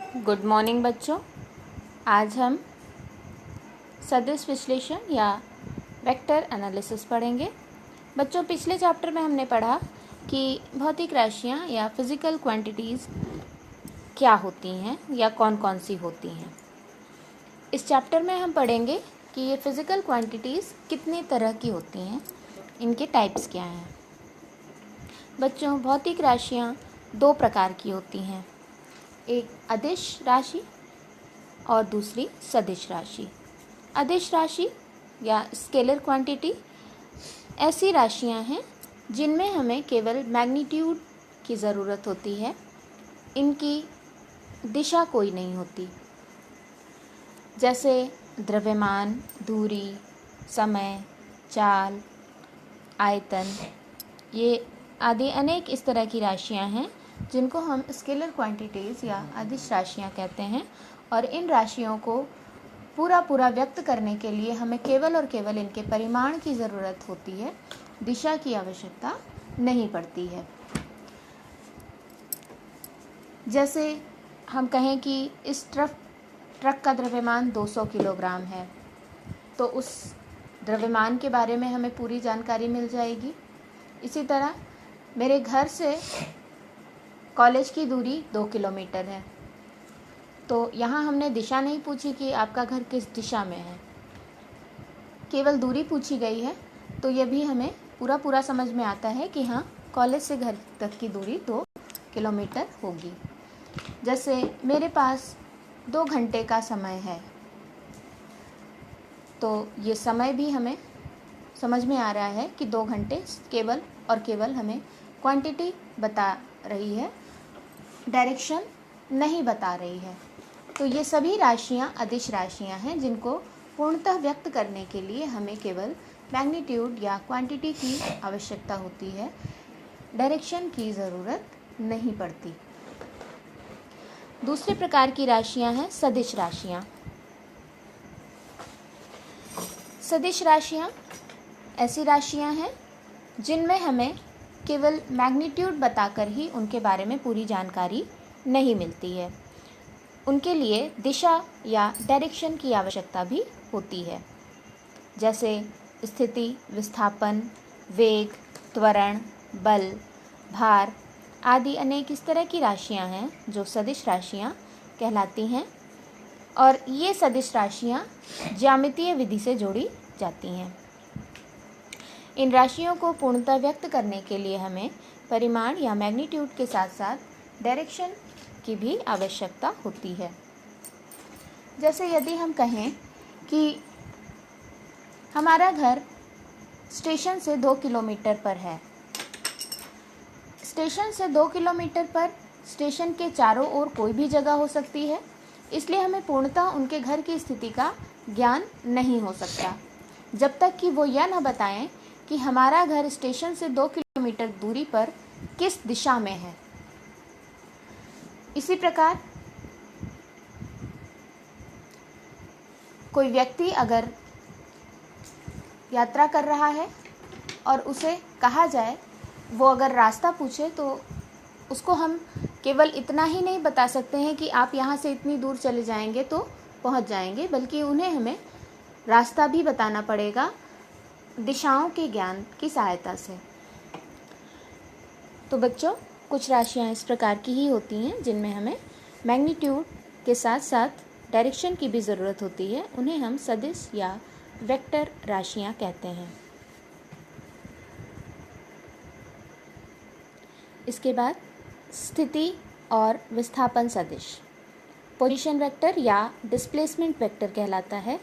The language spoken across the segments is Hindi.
गुड मॉर्निंग बच्चों। आज हम सदिश विश्लेषण या वेक्टर एनालिसिस पढ़ेंगे। बच्चों, पिछले चैप्टर में हमने पढ़ा कि भौतिक राशियाँ या फिज़िकल क्वांटिटीज़ क्या होती हैं या कौन कौन सी होती हैं। इस चैप्टर में हम पढ़ेंगे कि ये फिज़िकल क्वांटिटीज़ कितने तरह की होती हैं, इनके टाइप्स क्या हैं। बच्चों, भौतिक राशियाँ दो प्रकार की होती हैं, एक अदिश राशि और दूसरी सदिश राशि। अदिश राशि या स्केलर क्वांटिटी ऐसी राशियां हैं जिनमें हमें केवल मैग्नीट्यूड की ज़रूरत होती है, इनकी दिशा कोई नहीं होती। जैसे द्रव्यमान, दूरी, समय, चाल, आयतन, ये आदि अनेक इस तरह की राशियां हैं जिनको हम स्केलर क्वांटिटीज़ या अदिश राशियां कहते हैं। और इन राशियों को पूरा व्यक्त करने के लिए हमें केवल और केवल इनके परिमाण की ज़रूरत होती है, दिशा की आवश्यकता नहीं पड़ती है। जैसे हम कहें कि इस ट्रक का द्रव्यमान 200 किलोग्राम है, तो उस द्रव्यमान के बारे में हमें पूरी जानकारी मिल जाएगी। इसी तरह मेरे घर से कॉलेज की दूरी 2 किलोमीटर है, तो यहाँ हमने दिशा नहीं पूछी कि आपका घर किस दिशा में है, केवल दूरी पूछी गई है। तो यह भी हमें पूरा समझ में आता है कि हाँ, कॉलेज से घर तक की दूरी 2 किलोमीटर होगी। जैसे मेरे पास 2 घंटे का समय है, तो ये समय भी हमें समझ में आ रहा है कि 2 घंटे केवल और केवल हमें क्वांटिटी बता रही है, डायरेक्शन नहीं बता रही है। तो ये सभी राशियाँ अदिश राशियाँ हैं जिनको पूर्णतः व्यक्त करने के लिए हमें केवल मैग्नीट्यूड या क्वांटिटी की आवश्यकता होती है, डायरेक्शन की ज़रूरत नहीं पड़ती। दूसरे प्रकार की राशियाँ हैं सदिश राशियाँ। सदिश राशियाँ ऐसी राशियाँ हैं जिनमें हमें केवल मैग्नीट्यूड बताकर ही उनके बारे में पूरी जानकारी नहीं मिलती है, उनके लिए दिशा या डायरेक्शन की आवश्यकता भी होती है। जैसे स्थिति, विस्थापन, वेग, त्वरण, बल, भार आदि अनेक इस तरह की राशियां हैं जो सदिश राशियां कहलाती हैं। और ये सदिश राशियां ज्यामितीय विधि से जोड़ी जाती हैं। इन राशियों को पूर्णतः व्यक्त करने के लिए हमें परिमाण या मैग्नीट्यूड के साथ साथ डायरेक्शन की भी आवश्यकता होती है। जैसे यदि हम कहें कि हमारा घर स्टेशन से 2 किलोमीटर पर है, स्टेशन से 2 किलोमीटर पर स्टेशन के चारों ओर कोई भी जगह हो सकती है, इसलिए हमें पूर्णतः उनके घर की स्थिति का ज्ञान नहीं हो सकता जब तक कि वो यह न बताएं कि हमारा घर स्टेशन से 2 किलोमीटर दूरी पर किस दिशा में है। इसी प्रकार कोई व्यक्ति अगर यात्रा कर रहा है और उसे कहा जाए, वो अगर रास्ता पूछे, तो उसको हम केवल इतना ही नहीं बता सकते हैं कि आप यहाँ से इतनी दूर चले जाएंगे तो पहुँच जाएंगे, बल्कि उन्हें हमें रास्ता भी बताना पड़ेगा दिशाओं के ज्ञान की सहायता से। तो बच्चों, कुछ राशियाँ इस प्रकार की ही होती हैं जिनमें हमें मैग्नीट्यूड के साथ साथ डायरेक्शन की भी ज़रूरत होती है, उन्हें हम सदिश या वेक्टर राशियाँ कहते हैं। इसके बाद स्थिति और विस्थापन सदिश, पोजीशन वेक्टर या डिस्प्लेसमेंट वेक्टर कहलाता है।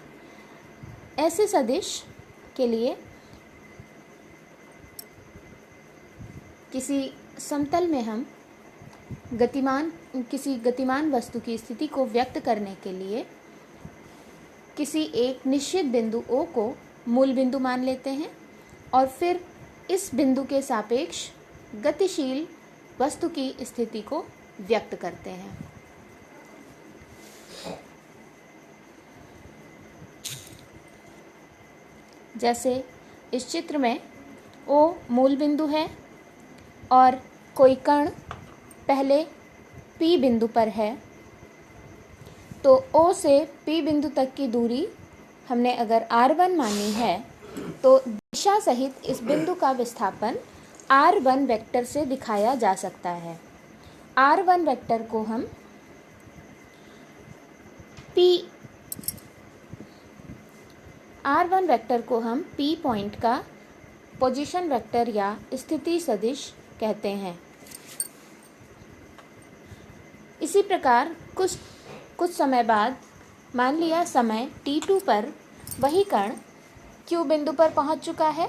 ऐसे सदिश के लिए किसी समतल में हम किसी गतिमान वस्तु की स्थिति को व्यक्त करने के लिए किसी एक निश्चित बिंदु O को मूल बिंदु मान लेते हैं और फिर इस बिंदु के सापेक्ष गतिशील वस्तु की स्थिति को व्यक्त करते हैं। जैसे इस चित्र में O मूल बिंदु है और कोई कण पहले P बिंदु पर है तो O से P बिंदु तक की दूरी हमने अगर r1 मानी है तो दिशा सहित इस बिंदु का विस्थापन r1 वेक्टर से दिखाया जा सकता है। r1 वेक्टर को हम P पॉइंट का पोजीशन वेक्टर या स्थिति सदिश कहते हैं। इसी प्रकार कुछ समय बाद मान लिया समय t2 पर वही कण Q बिंदु पर पहुंच चुका है,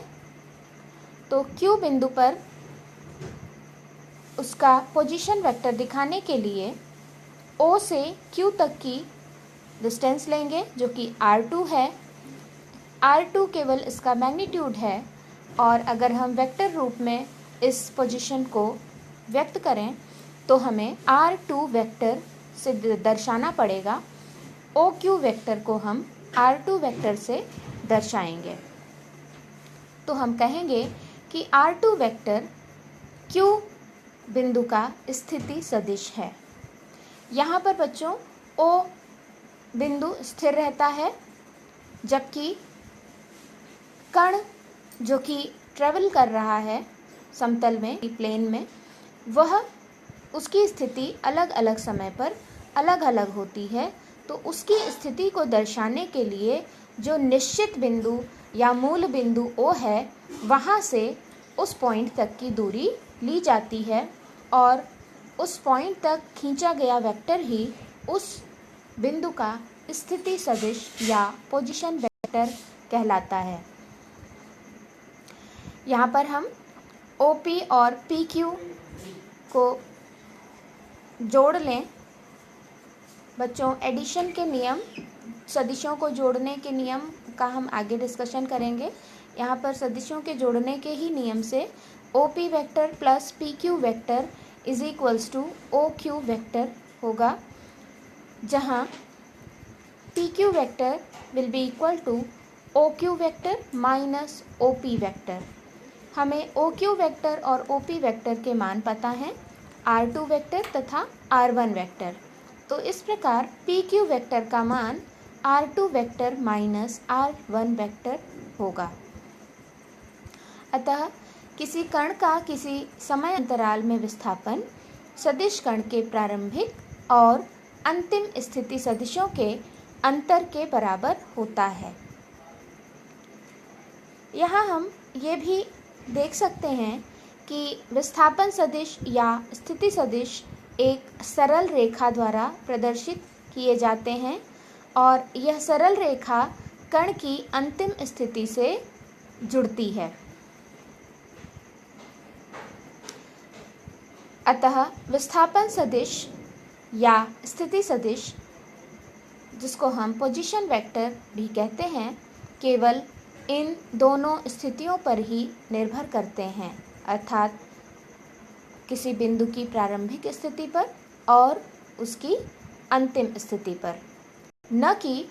तो Q बिंदु पर उसका पोजीशन वेक्टर दिखाने के लिए O से Q तक की डिस्टेंस लेंगे जो कि r2 है। r2 केवल इसका मैग्नीट्यूड है और अगर हम वेक्टर रूप में इस पोजीशन को व्यक्त करें तो हमें r2 वेक्टर से दर्शाना पड़ेगा। OQ वेक्टर को हम r2 वेक्टर से दर्शाएंगे। तो हम कहेंगे कि r2 वेक्टर Q बिंदु का स्थिति सदिश है। यहाँ पर बच्चों O बिंदु स्थिर रहता है, जबकि कण जो कि ट्रेवल कर रहा है समतल में, प्लेन में, वह उसकी स्थिति अलग अलग समय पर अलग अलग होती है। तो उसकी स्थिति को दर्शाने के लिए जो निश्चित बिंदु या मूल बिंदु O है, वहाँ से उस पॉइंट तक की दूरी ली जाती है और उस पॉइंट तक खींचा गया वेक्टर ही उस बिंदु का स्थिति सदिश या पोजीशन वेक्टर कहलाता है। यहाँ पर हम OP और PQ को जोड़ लें। बच्चों, एडिशन के नियम, सदिशों को जोड़ने के नियम का हम आगे डिस्कशन करेंगे। यहाँ पर सदिशों के जोड़ने के ही नियम से OP vector plus PQ vector is equals to OQ vector होगा, जहाँ PQ vector will be equal to OQ vector minus OP vector. हमें OQ वेक्टर और OP वेक्टर के मान पता हैं, R2 वेक्टर तथा R1 वेक्टर। तो इस प्रकार PQ वेक्टर का मान R2 vector minus R1 vector होगा। अतः किसी कण का किसी समय अंतराल में विस्थापन सदिश कण के प्रारंभिक और अंतिम स्थिति सदिशों के अंतर के बराबर होता है। यहाँ हम ये भी देख सकते हैं कि विस्थापन सदिश या स्थिति सदिश एक सरल रेखा द्वारा प्रदर्शित किए जाते हैं और यह सरल रेखा कण की अंतिम स्थिति से जुड़ती है। अतः विस्थापन सदिश या स्थिति सदिश, जिसको हम पोजीशन वेक्टर भी कहते हैं, केवल इन दोनों स्थितियों पर ही निर्भर करते हैं, अर्थात किसी बिंदु की प्रारंभिक स्थिति पर और उसकी अंतिम स्थिति पर, न कि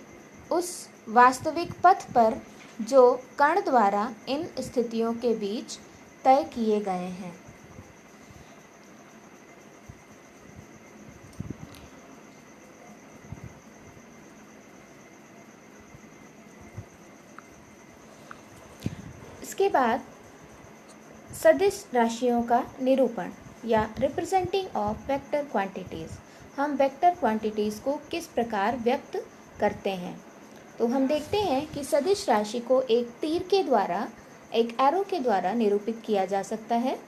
उस वास्तविक पथ पर जो कण द्वारा इन स्थितियों के बीच तय किए गए हैं। इसके बाद सदिश राशियों का निरूपण या रिप्रेजेंटिंग ऑफ वेक्टर क्वांटिटीज़। हम वेक्टर क्वांटिटीज़ को किस प्रकार व्यक्त करते हैं, तो हम देखते हैं कि सदिश राशि को एक तीर के द्वारा, एक एरो के द्वारा निरूपित किया जा सकता है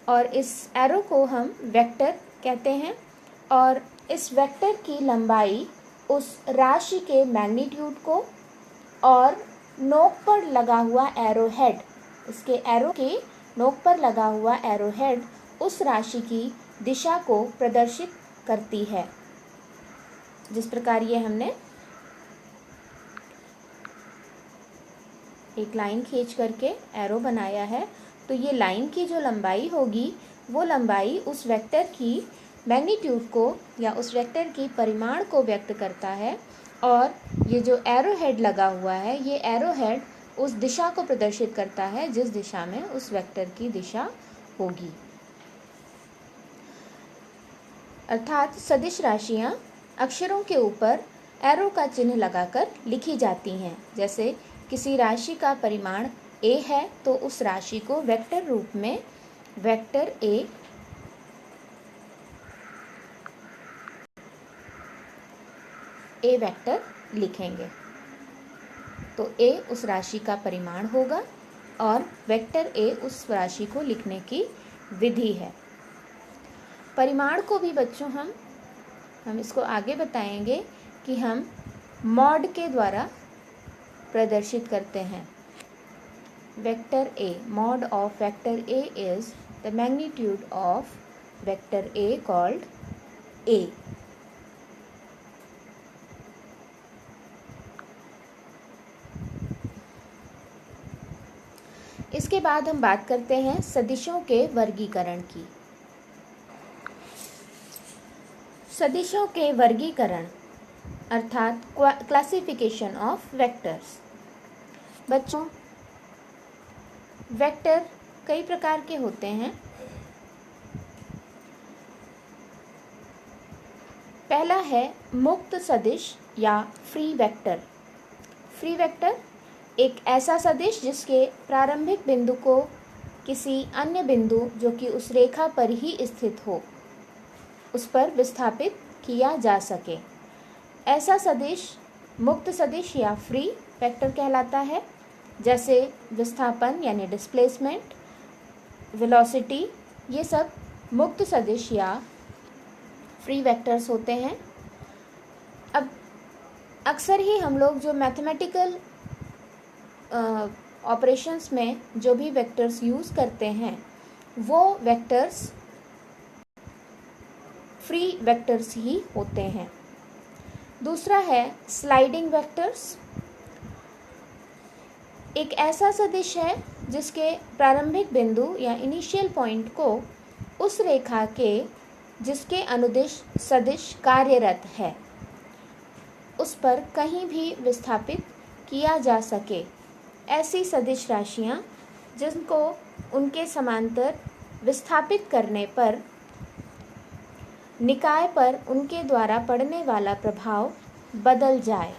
और इस एरो को हम वेक्टर कहते हैं और इस वेक्टर की लंबाई उस राशि के मैग्नीट्यूड को और नोक पर लगा हुआ एरो हेड, इसके एरो के नोक पर लगा हुआ एरो हेड उस राशि की दिशा को प्रदर्शित करती है। जिस प्रकार ये हमने एक लाइन खींच करके एरो बनाया है, तो ये लाइन की जो लंबाई होगी वो लंबाई उस वेक्टर की मैग्नीट्यूड को या उस वेक्टर की परिमाण को व्यक्त करता है और ये जो एरो हेड लगा हुआ है, ये एरो हेड उस दिशा को प्रदर्शित करता है जिस दिशा में उस वेक्टर की दिशा होगी। अर्थात सदिश राशियाँ अक्षरों के ऊपर एरो का चिन्ह लगाकर लिखी जाती हैं। जैसे किसी राशि का परिमाण a है तो उस राशि को वेक्टर रूप में वेक्टर a वेक्टर लिखेंगे। तो a उस राशि का परिमाण होगा और वेक्टर a उस राशि को लिखने की विधि है। परिमाण को भी बच्चों हम इसको आगे बताएंगे कि हम मॉड के द्वारा प्रदर्शित करते हैं। Vector a, mod of vector a is the magnitude of vector a called a। इसके बाद हम बात करते हैं सदिशों के वर्गीकरण की। सदिशों के वर्गीकरण अर्थात क्लासिफिकेशन ऑफ वेक्टर्स। बच्चों, वेक्टर कई प्रकार के होते हैं। पहला है मुक्त सदिश या फ्री वेक्टर। फ्री वेक्टर एक ऐसा सदिश जिसके प्रारंभिक बिंदु को किसी अन्य बिंदु जो कि उस रेखा पर ही स्थित हो उस पर विस्थापित किया जा सके। ऐसा सदिश मुक्त सदिश या फ्री वेक्टर कहलाता है। जैसे विस्थापन यानी डिस्प्लेसमेंट, वेलोसिटी, ये सब मुक्त सदिश या फ्री वेक्टर्स होते हैं। अब अक्सर ही हम लोग जो मैथमेटिकल ऑपरेशंस में जो भी वेक्टर्स यूज़ करते हैं वो वेक्टर्स फ्री वेक्टर्स ही होते हैं। दूसरा है स्लाइडिंग वेक्टर्स। एक ऐसा सदिश है जिसके प्रारंभिक बिंदु या इनिशियल पॉइंट को उस रेखा के जिसके अनुदिश सदिश कार्यरत है उस पर कहीं भी विस्थापित किया जा सके। ऐसी सदिश राशियां जिनको उनके समांतर विस्थापित करने पर निकाय पर उनके द्वारा पड़ने वाला प्रभाव बदल जाए,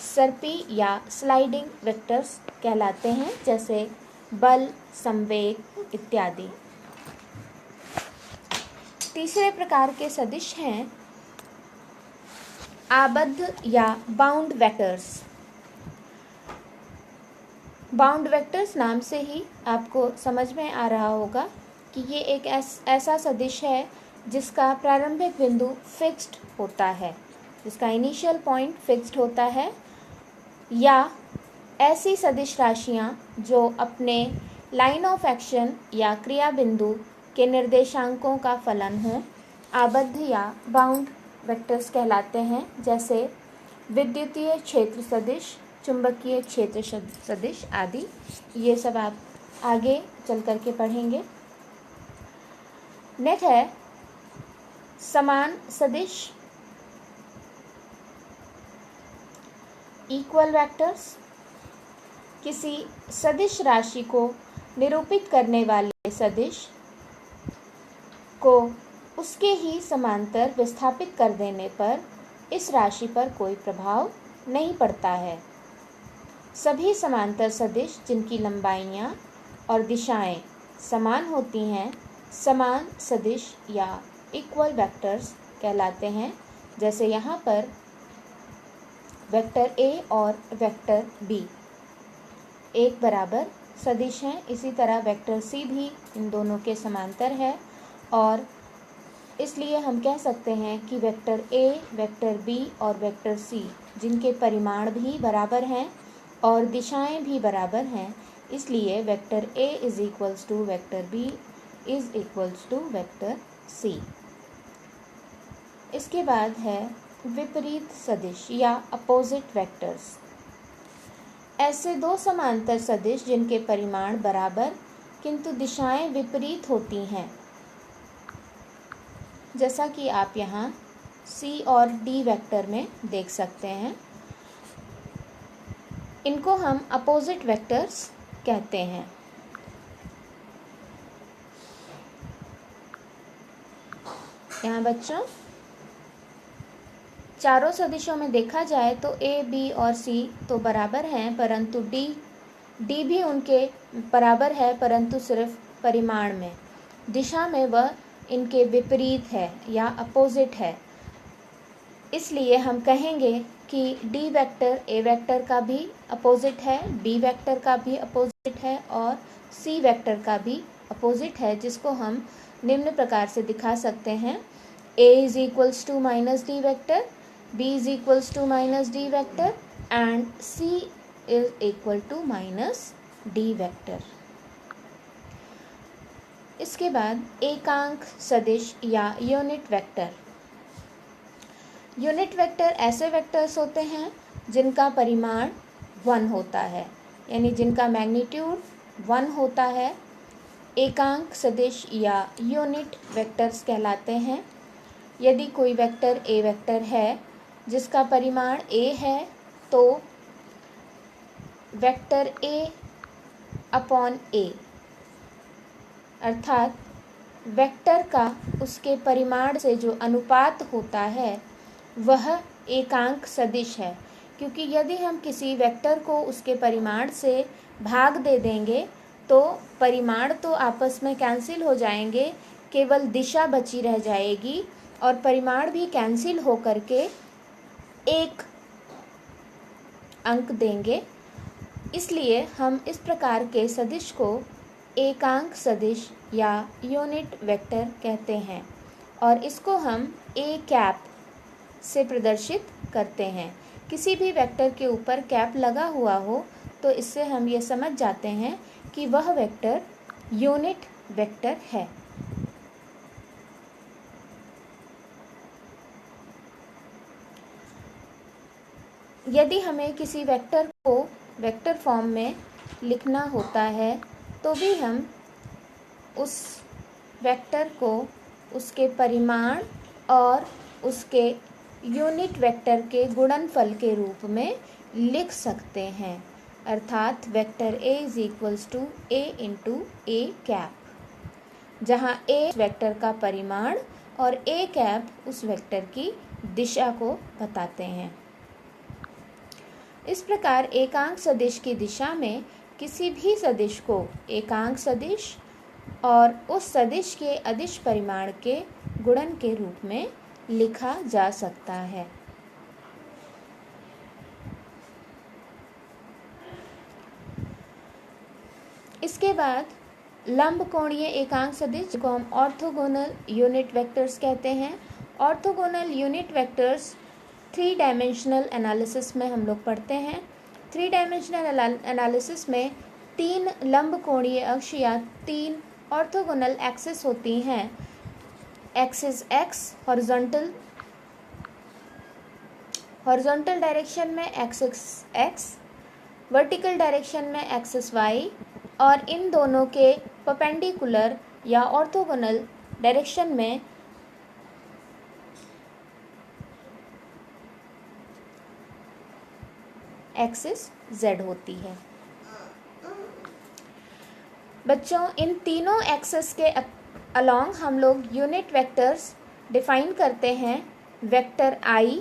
सर्पी या स्लाइडिंग वेक्टर्स कहलाते हैं। जैसे बल, संवेग इत्यादि। तीसरे प्रकार के सदिश हैं आबद्ध या बाउंड वेक्टर्स। बाउंड वेक्टर्स नाम से ही आपको समझ में आ रहा होगा कि ये एक ऐसा सदिश है जिसका प्रारंभिक बिंदु फिक्स्ड होता है, जिसका इनिशियल पॉइंट फिक्स्ड होता है, या ऐसी सदिश राशियाँ जो अपने लाइन ऑफ एक्शन या क्रिया बिंदु के निर्देशांकों का फलन हो, आबद्ध या बाउंड वेक्टर्स कहलाते हैं। जैसे विद्युतीय क्षेत्र सदिश, चुंबकीय क्षेत्र सदिश आदि। ये सब आप आगे चल कर के पढ़ेंगे। नेक्स्ट है समान सदिश, इक्वल वेक्टर्स। किसी सदिश राशि को निरूपित करने वाले सदिश को उसके ही समांतर विस्थापित कर देने पर इस राशि पर कोई प्रभाव नहीं पड़ता है। सभी समांतर सदिश जिनकी लंबाइयाँ और दिशाएं समान होती हैं समान सदिश या इक्वल वेक्टर्स कहलाते हैं। जैसे यहाँ पर वेक्टर ए और वेक्टर बी एक बराबर सदिश हैं, इसी तरह वेक्टर सी भी इन दोनों के समांतर है और इसलिए हम कह सकते हैं कि वेक्टर ए, वेक्टर बी और वेक्टर सी जिनके परिमाण भी बराबर हैं और दिशाएं भी बराबर हैं, इसलिए vector A is equals to vector B is equals to vector C. इसके बाद है विपरीत सदिश या अपोजिट वेक्टर्स। ऐसे दो समांतर सदिश जिनके परिमाण बराबर किंतु दिशाएं विपरीत होती हैं, जैसा कि आप यहाँ सी और डी वेक्टर में देख सकते हैं। इनको हम अपोजिट वेक्टर्स कहते हैं। यहाँ बच्चों चारों सदिशों में देखा जाए तो ए, बी और सी तो बराबर हैं, परंतु डी भी उनके बराबर है, परंतु सिर्फ परिमाण में। दिशा में वह इनके विपरीत है या अपोजिट है। इसलिए हम कहेंगे कि डी वेक्टर ए वेक्टर का भी अपोजिट है, बी वेक्टर का भी अपोजिट है और सी वेक्टर का भी अपोजिट है, जिसको हम निम्न प्रकार से दिखा सकते हैं। A is equals to minus D vector, B is equals to minus D vector and C is equal to minus D vector. इसके बाद एकांक सदिश या यूनिट वेक्टर। यूनिट वेक्टर ऐसे वेक्टर्स होते हैं जिनका परिमाण 1 होता है, यानी जिनका मैग्नीट्यूड 1 होता है। एकांक सदिश या यूनिट वेक्टर्स कहलाते हैं। यदि कोई वेक्टर ए वेक्टर है जिसका परिमाण a है, तो वेक्टर a अपॉन a अर्थात वेक्टर का उसके परिमाण से जो अनुपात होता है वह एकांक सदिश है। क्योंकि यदि हम किसी वेक्टर को उसके परिमाण से भाग दे देंगे तो परिमाण तो आपस में कैंसिल हो जाएंगे, केवल दिशा बची रह जाएगी और परिमाण भी कैंसिल हो करके एक अंक देंगे। इसलिए हम इस प्रकार के सदिश को एकांक सदिश या यूनिट वेक्टर कहते हैं और इसको हम ए कैप से प्रदर्शित करते हैं। किसी भी वेक्टर के ऊपर कैप लगा हुआ हो तो इससे हम ये समझ जाते हैं कि वह वेक्टर यूनिट वेक्टर है। यदि हमें किसी वेक्टर को वेक्टर फॉर्म में लिखना होता है तो भी हम उस वेक्टर को उसके परिमाण और उसके यूनिट वेक्टर के गुणनफल के रूप में लिख सकते हैं। अर्थात vector A is equals to A into A cap, जहाँ ए वेक्टर का परिमाण और ए कैप उस वेक्टर की दिशा को बताते हैं। इस प्रकार एकांक सदिश की दिशा में किसी भी सदिश को एकांक सदिश और उस सदिश के अदिश परिमाण के गुणन के रूप में लिखा जा सकता है। इसके बाद लंब कोणीय एकांक सदिश को हम ऑर्थोगोनल यूनिट वेक्टर्स कहते हैं। Orthogonal unit vectors 3 dimensional analysis में हम लोग पढ़ते हैं। 3 डायमेंशनल एनालिसिस में 3 लंब कोणीय अक्ष या 3 ऑर्थोगोनल एक्सिस होती हैं। एक्सिस एक्स हॉरिजॉन्टल डायरेक्शन में एक्सिस एक्स, वर्टिकल डायरेक्शन में एक्सिस वाई और इन दोनों के परपेंडिकुलर या ऑर्थोगोनल डायरेक्शन में एक्सिस जेड होती है। बच्चों, इन तीनों एक्सिस के अलोंग हम लोग यूनिट वेक्टर्स डिफाइन करते हैं। वेक्टर आई,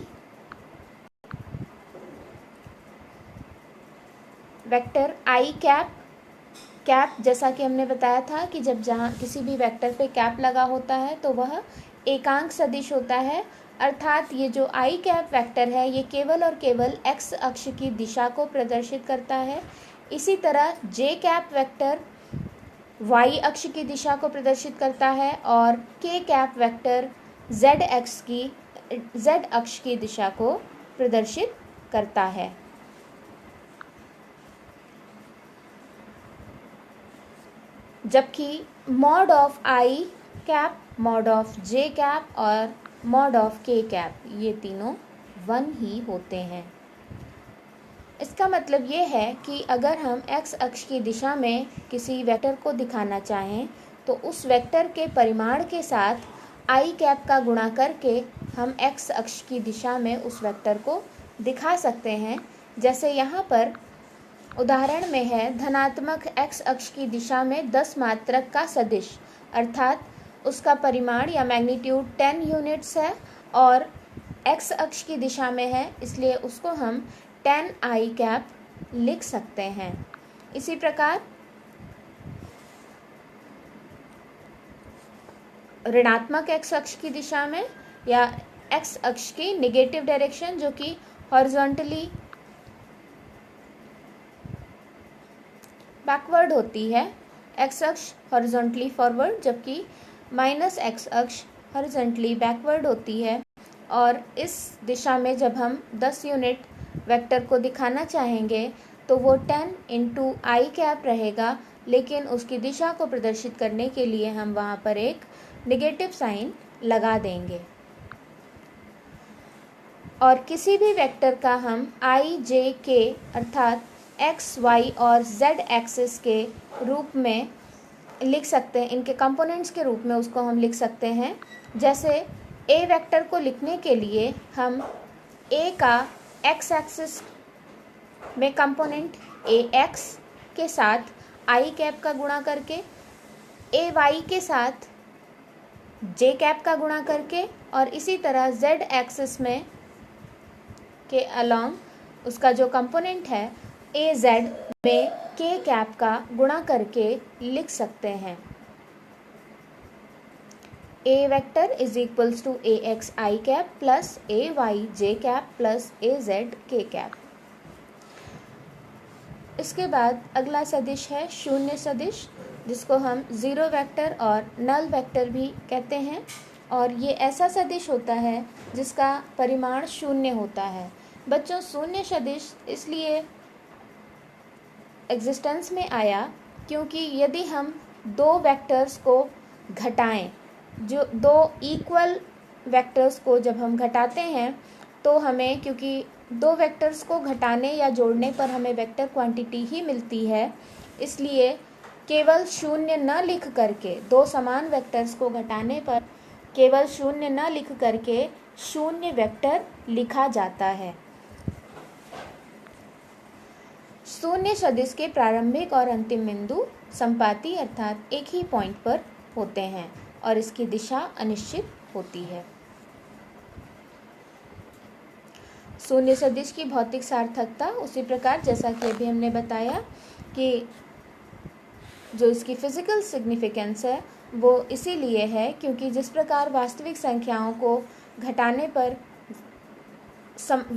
वेक्टर आई कैप जैसा कि हमने बताया था कि जब जहाँ किसी भी वेक्टर पे कैप लगा होता है तो वह एकांक सदिश होता है। अर्थात ये जो आई कैप वेक्टर है ये केवल और केवल एक्स अक्ष की दिशा को प्रदर्शित करता है। इसी तरह जे कैप वेक्टर वाई अक्ष की दिशा को प्रदर्शित करता है और के कैप वेक्टर जेड अक्ष की दिशा को प्रदर्शित करता है। जबकि mod of I cap, mod of J cap और मॉड ऑफ के कैप ये तीनों 1 ही होते हैं। इसका मतलब ये है कि अगर हम एक्स अक्ष की दिशा में किसी वेक्टर को दिखाना चाहें तो उस वेक्टर के परिमाण के साथ आई कैप का गुणा करके हम एक्स अक्ष की दिशा में उस वेक्टर को दिखा सकते हैं। जैसे यहाँ पर उदाहरण में है धनात्मक एक्स अक्ष की दिशा में 10 मात्रक का सदिश, अर्थात उसका परिमाण या मैग्नीट्यूड 10 यूनिट्स है और एक्स अक्ष की दिशा में है, इसलिए उसको हम tan i कैप लिख सकते हैं। इसी प्रकार ऋणात्मक एक्स अक्ष की दिशा में या एक्स अक्ष की निगेटिव डायरेक्शन जो कि हॉरिजॉन्टली बैकवर्ड होती है, एक्स अक्ष हॉरिजॉन्टली फॉरवर्ड जबकि माइनस एक्स अक्ष हॉरिजॉन्टली बैकवर्ड होती है। और इस दिशा में जब हम 10 यूनिट वेक्टर को दिखाना चाहेंगे तो वो 10 इंटू आई कैप रहेगा, लेकिन उसकी दिशा को प्रदर्शित करने के लिए हम वहाँ पर एक नेगेटिव साइन लगा देंगे। और किसी भी वेक्टर का हम आई जे के अर्थात एक्स वाई और जेड एक्सिस के रूप में लिख सकते हैं, इनके कंपोनेंट्स के रूप में उसको हम लिख सकते हैं। जैसे ए वेक्टर को लिखने के लिए हम ए का एक्स एक्सिस में कंपोनेंट ए एक्स के साथ आई कैप का गुणा करके, ए वाई के साथ जे कैप का गुणा करके, और इसी तरह जेड एक्सिस में के अलॉन्ग उसका जो कंपोनेंट है ए जेड में के कैप का गुणा करके लिख सकते हैं। A vector is equals to A X I cap plus A Y J cap plus A Z K cap. इसके बाद अगला सदिश है शून्य सदिश, जिसको हम ज़ीरो वेक्टर और नल वेक्टर भी कहते हैं। और ये ऐसा सदिश होता है जिसका परिमाण शून्य होता है। बच्चों, शून्य सदिश इसलिए एग्जिस्टेंस में आया क्योंकि यदि हम दो वेक्टर्स को घटाएं, जो दो इक्वल वेक्टर्स को जब हम घटाते हैं तो हमें, क्योंकि दो वेक्टर्स को घटाने या जोड़ने पर हमें वेक्टर क्वांटिटी ही मिलती है, इसलिए केवल शून्य न लिख करके, दो समान वेक्टर्स को घटाने पर केवल शून्य न लिख करके शून्य वेक्टर लिखा जाता है। शून्य सदिश के प्रारंभिक और अंतिम बिंदु संपाती अर्थात एक ही पॉइंट पर होते हैं और इसकी दिशा अनिश्चित होती है। शून्य सदिश की भौतिक सार्थकता उसी प्रकार जैसा कि अभी हमने बताया कि जो इसकी फिजिकल सिग्निफिकेंस है वो इसीलिए है क्योंकि जिस प्रकार वास्तविक संख्याओं को घटाने पर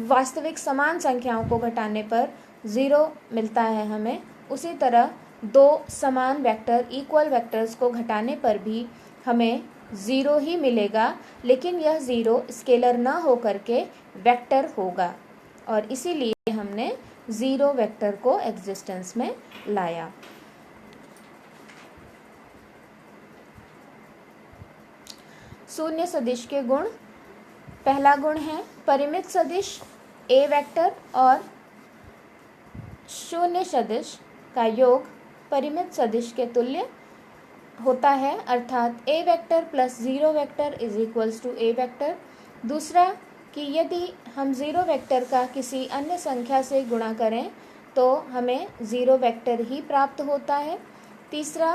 वास्तविक समान संख्याओं को घटाने पर 0 मिलता है हमें, उसी तरह दो समान वेक्टर इक्वल वेक्टर्स को घटाने पर भी हमें 0 ही मिलेगा, लेकिन यह 0 स्केलर ना हो करके वेक्टर होगा और इसीलिए हमने 0 वेक्टर को एग्जिस्टेंस में लाया। शून्य सदिश के गुण, पहला गुण है परिमित सदिश ए वेक्टर और शून्य सदिश का योग परिमित सदिश के तुल्य होता है, अर्थात A vector plus 0 vector is equals to A vector. दूसरा कि यदि हम 0 वेक्टर का किसी अन्य संख्या से गुणा करें तो हमें 0 वेक्टर ही प्राप्त होता है। तीसरा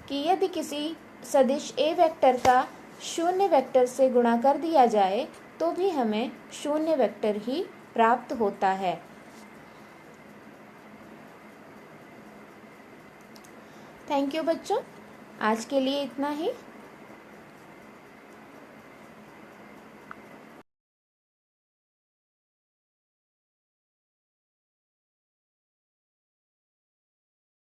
कि यदि किसी सदिश ए वेक्टर का शून्य वेक्टर से गुणा कर दिया जाए तो भी हमें शून्य वेक्टर ही प्राप्त होता है। थैंक यू बच्चों, आज के लिए इतना ही।